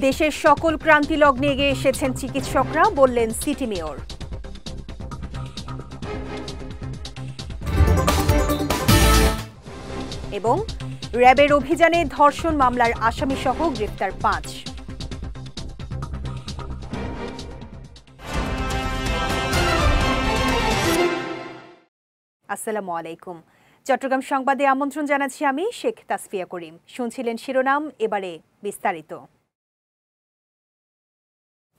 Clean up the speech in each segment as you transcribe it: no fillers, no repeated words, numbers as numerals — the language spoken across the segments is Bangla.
দেশের সকল ক্রান্তি লগ্নে এগিয়ে এসেছেন চিকিৎসকরা, বললেন সিটি মেয়র। এবং র্যাবের অভিযানে ধর্ষণ মামলার আসামিসহ গ্রেফতার ৫। আসসালামু আলাইকুম। চট্টগ্রাম সংবাদে আমন্ত্রণ জানাচ্ছি আমি শেখ তাসফিয়া করিম। শুনছিলেন শিরোনাম, এবারে বিস্তারিত।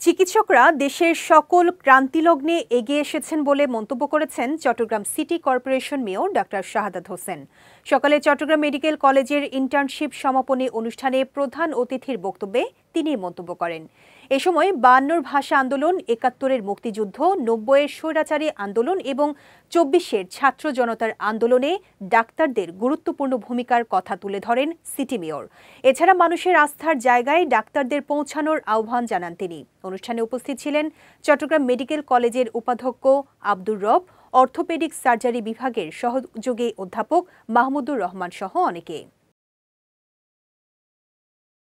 চিকিৎসকরা দেশের সকল ক্রান্তিলগ্নে এগিয়ে এসেছেন বলে মন্তব্য করেছেন Chattogram city corporation mayor doctor Shahadat Hossain. সকালে চট্টগ্রাম মেডিকেল কলেজের ইন্টার্নশিপ সমাপনী অনুষ্ঠানে প্রধান অতিথির বক্তব্যে তিনি মন্তব্য করেন। এ সময় ৫২ ভাষা আন্দোলন, ৭১-এর মুক্তিযুদ্ধ, ৯০-এর স্বৈরাচারী আন্দোলন এবং ২৪-এর ছাত্র জনতার আন্দোলনে ডাক্তারদের গুরুত্বপূর্ণ ভূমিকার কথা তুলে ধরেন সিটি মেয়র। এছাড়া মানুষের আস্থার জায়গায় ডাক্তারদের পৌঁছানোর আহ্বান জানান তিনি। অনুষ্ঠানে উপস্থিত ছিলেন চট্টগ্রাম মেডিকেল কলেজের উপাধ্যক্ষ আব্দুর রব, অর্থোপেডিক সার্জারি বিভাগের সহযোগী অধ্যাপক মাহমুদুর রহমান সহ অনেকে।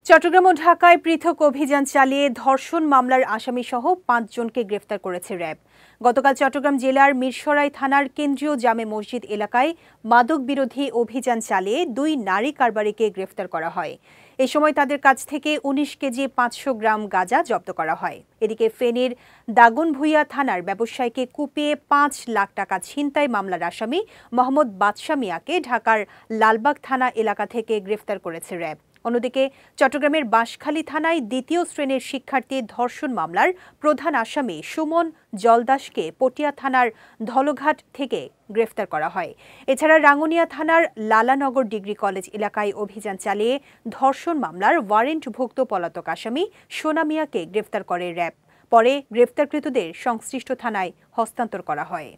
চট্টগ্রাম ও ঢাকায় পৃথক অভিযান চালিয়ে ধর্ষণ মামলার আসামিসহ ৫ জনকে গ্রেফতার করেছে র্যাব। গতকাল চট্টগ্রাম জেলার মিরসরাই থানার কেন্দ্রীয় জামে মসজিদ এলাকায় মাদক বিরোধী অভিযান চালিয়ে ২ নারী কারবারিকে গ্রেফতার করা হয়। এ সময় তাদের কাছ থেকে ১৯ কেজি ৫০০ গ্রাম গাঁজা জব্দ করা হয়। এদিকে ফেনীর দাগনভূঞা থানার ব্যবসায়ীকে কুপিয়ে ৫ লাখ টাকা ছিনতাই মামলার আসামি মোহাম্মদ বাদশা মিয়াকে ঢাকার লালবাগ থানা এলাকা থেকে গ্রেফতার করেছে র্যাব। অন্যদিকে চট্টগ্রামের বাঁশখালী থানায় ২য় শ্রেণীর শিক্ষার্থী ধর্ষণ মামলার প্রধান আসামি সুমন জলদাসকে পটিয়া থানার ধলঘাট থেকে গ্রেফতার করা হয়। এছাড়া রাঙ্গুনিয়া থানার লালানগর ডিগ্রি কলেজ এলাকায় অভিযান চালিয়ে ধর্ষণ মামলার ওয়ারেন্টভুক্ত পলাতক আসামি সোনা মিয়াকে গ্রেফতার করে র্যাব। পরে গ্রেফতারকৃতদের সংশ্লিষ্ট থানায় হস্তান্তর করা হয়।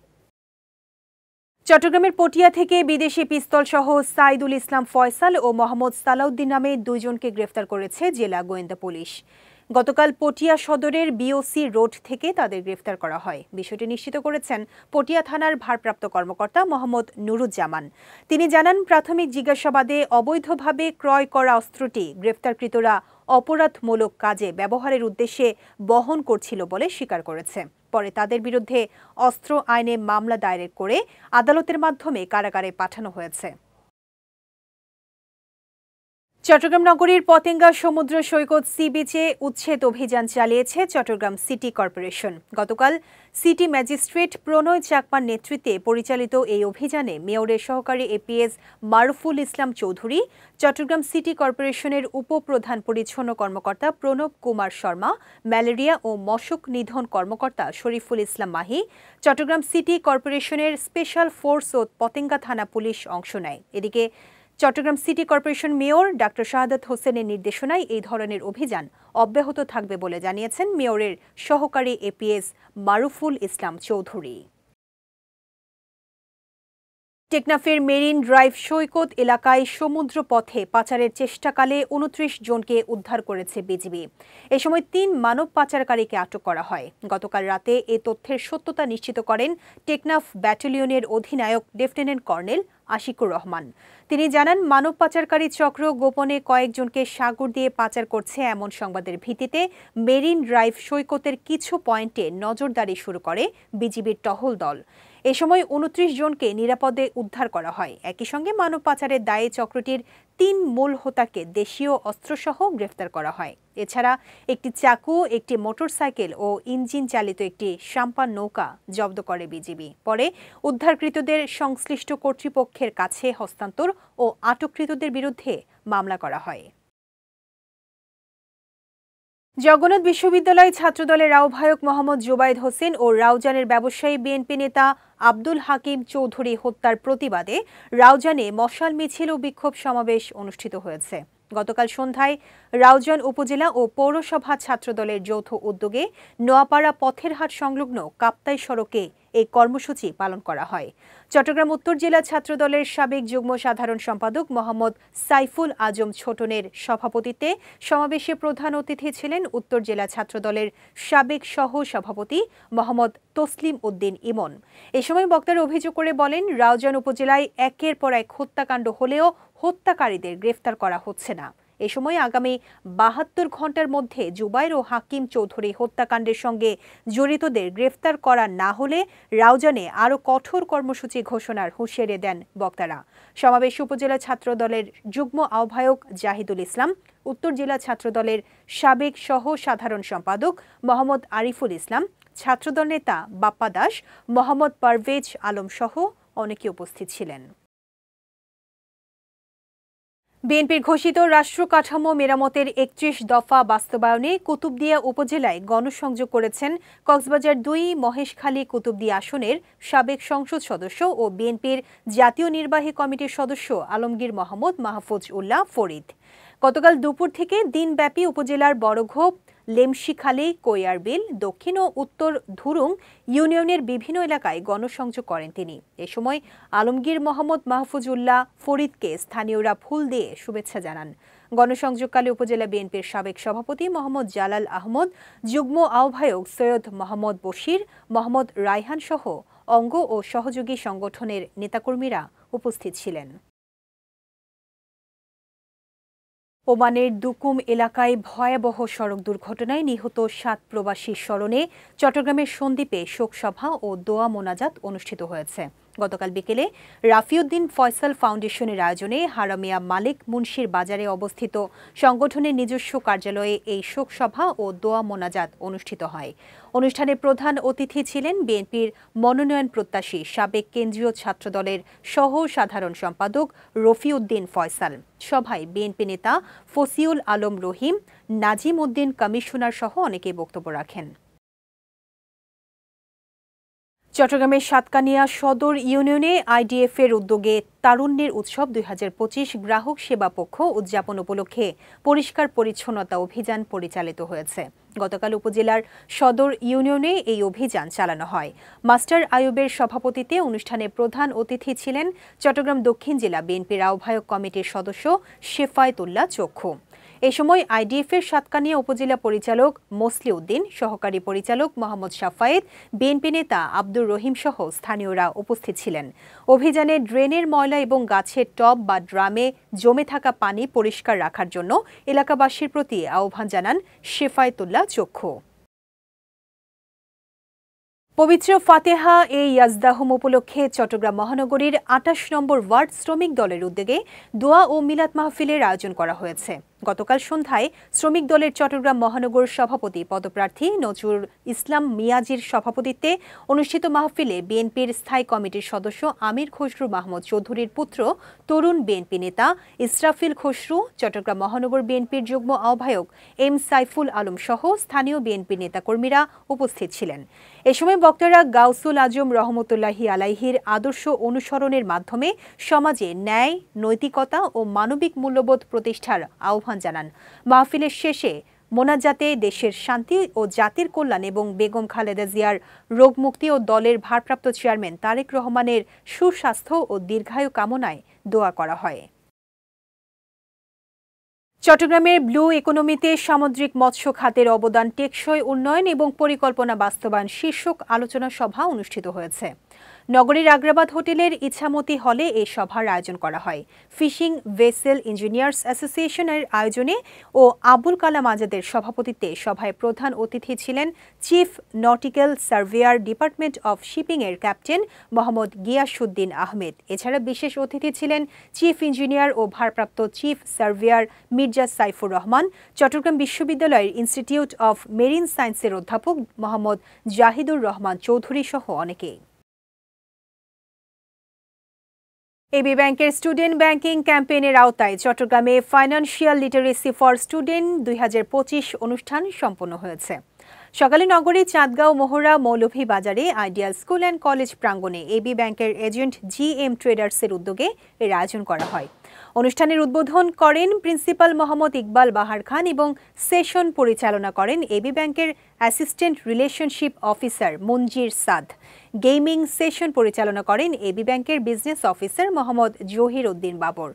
চট্টগ্রামের পটিয়া থেকে বিদেশি পিস্তল সহ সাইদুল ইসলাম ফয়সাল ও মোহাম্মদ সালাউদ্দিন নামে ২ জনকে গ্রেফতার করেছে জেলা গোয়েন্দা পুলিশ। গতকাল পটিয়া সদরের বিওসি রোড থেকে তাদের গ্রেফতার করা হয়। বিষয়টি নিশ্চিত করেছেন পটিয়া থানার ভারপ্রাপ্ত কর্মকর্তা মোহাম্মদ নুরুজ্জামান। তিনি জানান, প্রাথমিক জিজ্ঞাসাবাদে অবৈধভাবে ক্রয় করা অস্ত্রটি গ্রেফতারকৃতরা অপরাধমূলক কাজে ব্যবহারের উদ্দেশ্যে বহন করছিল বলে স্বীকার করেছে। পরে তাদের বিরুদ্ধে অস্ত্র আইনে মামলা দায়ের করে আদালতের মাধ্যমে কারাগারে পাঠানো হয়েছে। চট্টগ্রাম নগরীর পতেঙ্গা সমুদ্র সৈকত সি বিচে উচ্ছেদ অভিযান চালিয়েছে চট্টগ্রাম সিটি কর্পোরেশন। গতকাল সিটি ম্যাজিস্ট্রেট প্রণয় চাকমার নেতৃত্বে পরিচালিত এই অভিযানে মেয়রের সহকারী এপিএস মারুফুল ইসলাম চৌধুরী, চট্টগ্রাম সিটি কর্পোরেশনের উপপ্রধান পরিচ্ছন্ন কর্মকর্তা প্রণব কুমার শর্মা, ম্যালেরিয়া ও মশক নিধন কর্মকর্তা শরীফুল ইসলাম মাহি, চট্টগ্রাম সিটি কর্পোরেশনের স্পেশাল ফোর্স ও পতেঙ্গা থানা পুলিশ অংশ নেয়। এদিকে Chattogram city corporation mayor doctor Shahadat হোসেনের নির্দেশনায় এই ধরনের অভিযান অব্যাহত থাকবে বলে জানিয়েছেন মেয়রের সহকারী এপিএস মারুফুল ইসলাম চৌধুরী। টেকনাফের মেরিন ড্রাইভ সৈকত এলাকায় সমুদ্র পথে পাচারের চেষ্টাকালে ২৯ জনকে উদ্ধার করেছে বিজিবি। এ সময় ৩ মানব পাচারকারীকে আটক করা হয়। গতকাল রাতে এ তথ্যের সত্যতা নিশ্চিত করেন টেকনাফ ব্যাটালিয়নের অধিনায়ক লেফটেন্যান্ট কর্নেল আশিকুর রহমান। তিনি জানান, মানব পাচারকারী চক্র গোপনে কয়েকজনকে সাগর দিয়ে পাচার করছে এমন সংবাদের ভিত্তিতে মেরিন ড্রাইভ সৈকতের কিছু পয়েন্টে নজরদারি শুরু করে বিজিবির টহল দল। এ সময় ২৯ জনকে নিরাপদে উদ্ধার করা হয়। একই সঙ্গে মানব পাচারের দায়ে চক্রটির ৩ মূল হোতাকে দেশীয় অস্ত্রসহ গ্রেফতার করা হয়। এছাড়া একটি চাকু, একটি মোটরসাইকেল ও ইঞ্জিন চালিত একটি সাম্পান নৌকা জব্দ করে বিজিবি। পরে উদ্ধারকৃতদের সংশ্লিষ্ট কর্তৃপক্ষের কাছে হস্তান্তর ও আটককৃতদের বিরুদ্ধে মামলা করা হয়। জগন্নাথ বিশ্ববিদ্যালয় ছাত্রদলের আহ্বায়ক মোহাম্মদ জুবাইদ হোসেন ও রাউজানের ব্যবসায়ী বিএনপি নেতা আব্দুল হাকিম চৌধুরী হত্যার প্রতিবাদে রাউজানে মশাল মিছিল ও বিক্ষোভ সমাবেশ অনুষ্ঠিত হয়েছে। গতকাল সন্ধ্যায় রাউজান উপজেলা ও পৌরসভা ছাত্রদলের যৌথ উদ্যোগে নোয়াপাড়া পথের হাট সংলগ্ন কাপ্তাই সড়কে এই কর্মসূচি পালন করা হয়। চট্টগ্রাম উত্তর জেলা ছাত্রদলের সাবেক যুগ্ম সাধারণ সম্পাদক মোহাম্মদ সাইফুল আজম ছোটনের সভাপতিত্বে সমাবেশে প্রধান অতিথি ছিলেন উত্তর জেলা ছাত্রদলের সাবেক সহ সভাপতি মোহাম্মদ তসলিম উদ্দিন ইমন। এ সময় বক্তারা অভিযোগ করে বলেন, রাউজান উপজেলায় একের পর এক হত্যাকাণ্ড হলেও হত্যাকারীদের গ্রেফতার করা হচ্ছে না। এ সময় আগামী ৭২ ঘণ্টার মধ্যে জুবায়ের ও হাকিম চৌধুরী হত্যাকাণ্ডের সঙ্গে জড়িতদের গ্রেফতার করা না হলে রাউজানে আরও কঠোর কর্মসূচি ঘোষণার হুঁশিয়ারি দেন বক্তারা। সমাবেশ উপজেলা ছাত্রদলের যুগ্ম আহ্বায়ক জাহিদুল ইসলাম, উত্তর জেলা ছাত্রদলের সাবেক সহ সাধারণ সম্পাদক মোহাম্মদ আরিফুল ইসলাম, ছাত্রদল নেতা বাপ্পা দাস, মোহাম্মদ পারভেজ আলম সহ অনেকে উপস্থিত ছিলেন। বিএনপির ঘোষিত রাষ্ট্র কাঠামো মেরামতের ৩১ দফা বাস্তবায়নে কুতুবদিয়া উপজেলায় গণসংযোগ করেছেন কক্সবাজার ২ মহেশখালী কুতুবদিয়া আসনের সাবেক সংসদ সদস্য ও বিএনপির জাতীয় নির্বাহী কমিটির সদস্য আলমগীর মোহাম্মদ মাহফুজ উল্লাহ ফরিদ। গতকাল দুপুর থেকে দিনব্যাপী উপজেলার বড়ঘোপ, লেমশিখালী, কৈয়ারবিল, দক্ষিণ ও উত্তর ধুরুং ইউনিয়নের বিভিন্ন এলাকায় গণসংযোগ করেন তিনি। এ সময় আলমগীর মোহাম্মদ মাহফুজউল্লাহ ফরিদকে স্থানীয়রা ফুল দিয়ে শুভেচ্ছা জানান। গণসংযোগকালে উপজেলা বিএনপির সাবেক সভাপতি মোহাম্মদ জালাল আহমদ, যুগ্ম আহ্বায়ক সৈয়দ মোহাম্মদ বশির, মোহাম্মদ রায়হান সহ অঙ্গ ও সহযোগী সংগঠনের নেতাকর্মীরা উপস্থিত ছিলেন। ওমানের দুকুম এলাকায় ভয়াবহ সড়ক দুর্ঘটনায় নিহত ৭ প্রবাসীর স্মরণে চট্টগ্রামের সন্দ্বীপে শোকসভা ও দোয়া মোনাজাত অনুষ্ঠিত হয়েছে। গতকাল বিকেলে রাফিউদ্দিন ফয়সাল ফাউন্ডেশনের আয়োজনে হারামিয়া মালিক মুন্সির বাজারে অবস্থিত সংগঠনের নিজস্ব কার্যালয়ে এই শোকসভা ও দোয়া মোনাজাত অনুষ্ঠিত হয়। অনুষ্ঠানে প্রধান অতিথি ছিলেন বিএনপির মনোনয়ন প্রত্যাশী সাবেক কেন্দ্রীয় ছাত্রদলের সহ সাধারণ সম্পাদক রফিউদ্দিন ফয়সাল। সভায় বিএনপি নেতা ফসিউল আলম রহিম, নাজিম উদ্দিন কমিশনার সহ অনেকে বক্তব্য রাখেন। চট্টগ্রামের সাতকানিয়া সদর ইউনিয়নে আইডিএফ এর উদ্যোগে তারুণ্যের উৎসব ২০২৫ গ্রাহক সেবা পক্ষ উদযাপন উপলক্ষে পরিষ্কার পরিচ্ছন্নতা অভিযান পরিচালিত হয়েছে। গতকাল উপজেলার সদর ইউনিয়নে এই অভিযান চালানো হয়। মাস্টার আয়ুবের সভাপতিত্বে অনুষ্ঠানে প্রধান অতিথি ছিলেন চট্টগ্রাম দক্ষিণ জেলা বিএনপির আহ্বায়ক কমিটির সদস্য শেফায়েতুল্লাহ চক্ষু। এ সময় আইডিএফের সাতকানিয়া উপজেলা পরিচালক মসলি উদ্দিন, সহকারী পরিচালক মোহাম্মদ সাফায়েত, বিএনপি নেতা আব্দুর রহিম সহ স্থানীয়রা উপস্থিত ছিলেন। অভিযানে ড্রেনের ময়লা এবং গাছের টব বা ড্রামে জমে থাকা পানি পরিষ্কার রাখার জন্য এলাকাবাসীর প্রতি আহ্বান জানান শেফায়েতুল্লাহ চক্ষু। পবিত্র ফাতেহা এ ইয়াজদাহুম উপলক্ষে চট্টগ্রাম মহানগরীর ২৮ নম্বর ওয়ার্ড শ্রমিক দলের উদ্যোগে দোয়া ও মিলাদ মাহফিলের আয়োজন করা হয়েছে। গতকাল সন্ধ্যায় শ্রমিক দলের চট্টগ্রাম মহানগর সভাপতি পদপ্রার্থী নজরুল ইসলাম মিয়াজির সভাপতিত্বে অনুষ্ঠিত মাহফিলে বিএনপির স্থায়ী কমিটির সদস্য আমির খসরু মাহমুদ চৌধুরীর পুত্র তরুণ বিএনপি নেতা ইসরাফিল খসরু, চট্টগ্রাম মহানগর বিএনপির যুগ্ম আহ্বায়ক এম সাইফুল আলম সহ স্থানীয় বিএনপি নেতাকর্মীরা উপস্থিত ছিলেন। এ সময় বক্তারা গাউসুল আজম রহমতুল্লাহি আলাইহির আদর্শ অনুসরণের মাধ্যমে সমাজে ন্যায়, নৈতিকতা ও মানবিক মূল্যবোধ প্রতিষ্ঠার আহ্বান জানান। মাহফিলের শেষে মোনাজাতে দেশের শান্তি ও জাতির কল্যাণ এবং বেগম খালেদা জিয়ার রোগমুক্তি ও দলের ভারপ্রাপ্ত চেয়ারম্যান তারেক রহমানের সুস্বাস্থ্য ও দীর্ঘায়ু কামনায় দোয়া করা হয়। চট্টগ্রামের ব্লু ইকোনমিতে সামুদ্রিক মৎস্য খাতের অবদান, টেকসই উন্নয়ন এবং পরিকল্পনা বাস্তবায়ন শীর্ষক আলোচনা সভা অনুষ্ঠিত হয়েছে। নগরীর আগ্রাবাদ হোটেলের ইছামতি হলে এই সভার আয়োজন করা হয়। ফিশিং ভেসেল ইঞ্জিনিয়ার্স অ্যাসোসিয়েশনের আয়োজনে ও আবুল কালাম আজাদের সভাপতিত্বে সভায় প্রধান অতিথি ছিলেন chief nautical surveyor, department of shipping এর ক্যাপ্টেন মোহাম্মদ গিয়াসউদ্দিন আহমেদ। এছাড়া বিশেষ অতিথি ছিলেন চিফ ইঞ্জিনিয়ার ও ভারপ্রাপ্ত চিফ সার্ভেয়ার মির্জা সাইফুর রহমান, চট্টগ্রাম বিশ্ববিদ্যালয়ের ইনস্টিটিউট অব মেরিন সায়েন্সের অধ্যাপক মোহাম্মদ জাহিদুর রহমান চৌধুরী সহ অনেকে। এবি ব্যাংকের স্টুডেন্ট ব্যাংকিং ক্যাম্পেইনের আওতায় চট্টগ্রামে ফাইন্যান্সিয়াল লিটারেসি ফর স্টুডেন্ট ২০২৫ অনুষ্ঠান সম্পন্ন হয়েছে। সকালে নগরীর চাঁদগাঁও মোহরা মৌলভী বাজারে আইডিয়াল স্কুল অ্যান্ড কলেজ প্রাঙ্গণে এবি ব্যাংকের এজেন্ট GM ট্রেডার্সের উদ্যোগে এর আয়োজন করা হয়। অনুষ্ঠানের উদ্বোধন করেন প্রিন্সিপাল মোহাম্মদ ইকবাল বাহার খান এবং সেশন পরিচালনা করেন এবি ব্যাংকের অ্যাসিস্ট্যান্ট রিলেশনশিপ অফিসার মঞ্জির সাদ। গেমিং সেশন পরিচালনা করেন এবি ব্যাংকের বিজনেস অফিসার মোহাম্মদ জহির উদ্দিন বাবর।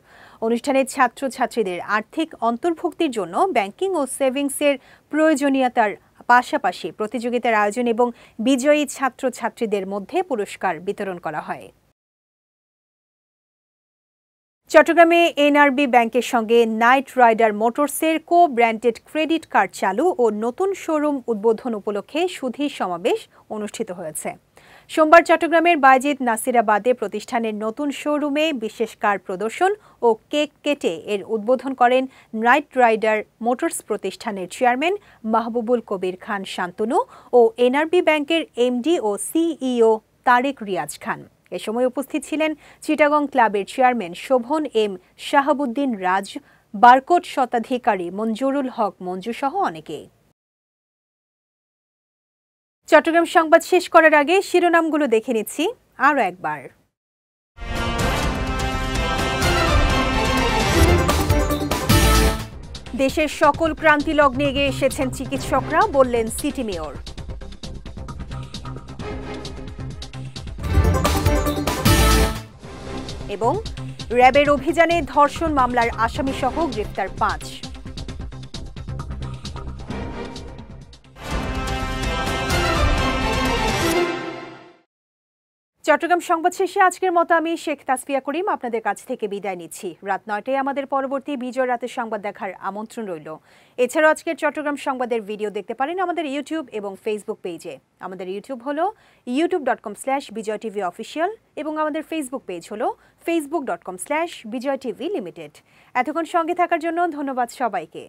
অনুষ্ঠানে ছাত্রছাত্রীদের আর্থিক অন্তর্ভুক্তির জন্য ব্যাংকিং ও সেভিংসের প্রয়োজনীয়তার পাশাপাশি প্রতিযোগিতার আয়োজন এবং বিজয়ী ছাত্রছাত্রীদের মধ্যে পুরস্কার বিতরণ করা হয়। চট্টগ্রামে এনআরবি ব্যাংকের সঙ্গে নাইট রাইডার মোটরসের কো-ব্র্যান্ডেড ক্রেডিট কার্ড চালু ও নতুন শোরুম উদ্বোধন উপলক্ষে সুধী সমাবেশ অনুষ্ঠিত হয়েছে। সোমবার চট্টগ্রামের বায়েজিদ নাসিরাবাদে প্রতিষ্ঠানের নতুন শোরুমে বিশেষ কার প্রদর্শন ও কেক কেটে এর উদ্বোধন করেন নাইট রাইডার মোটরস প্রতিষ্ঠানের চেয়ারম্যান মাহবুবুল কবির খান শান্তনু ও এনআরবি ব্যাংকের এমডি ও সিইও তারেক রিয়াজ খান। এ সময় উপস্থিত ছিলেন চিটাগং ক্লাবের চেয়ারম্যান শোভন এম শাহাবুদ্দিন রাজ, বারকোড স্বত্বাধিকারী মঞ্জুরুল হক মঞ্জু সহ অনেকে। চট্টগ্রাম সংবাদ শেষ করার আগে শিরোনামগুলো দেখে নিচ্ছি আরও একবার। দেশের সকল ক্রান্তি লগ্নে এগিয়ে এসেছেন চিকিৎসকরা, বললেন সিটি মেয়র। এবং র্যাবের অভিযানে ধর্ষণ মামলার আসামিসহ গ্রেফতার ৫। চট্টগ্রাম সংবাদ শেষে আজকের মতো আমি শেখ তাসফিয়া করিম আপনাদের কাছ থেকে বিদায় নিচ্ছি। রাত ৯টায় আমাদের পরবর্তী বিজয় রাতের সংবাদ দেখার আমন্ত্রণ রইল। এছাড়াও আজকের চট্টগ্রাম সংবাদের ভিডিও দেখতে পারেন আমাদের ইউটিউব এবং ফেসবুক পেজে। আমাদের ইউটিউব হলো youtube.com/bijoytvofficial এবং আমাদের ফেসবুক পেজ হলো facebook.com/bijoytvlimited। এতক্ষণ সঙ্গে থাকার জন্য ধন্যবাদ সবাইকে।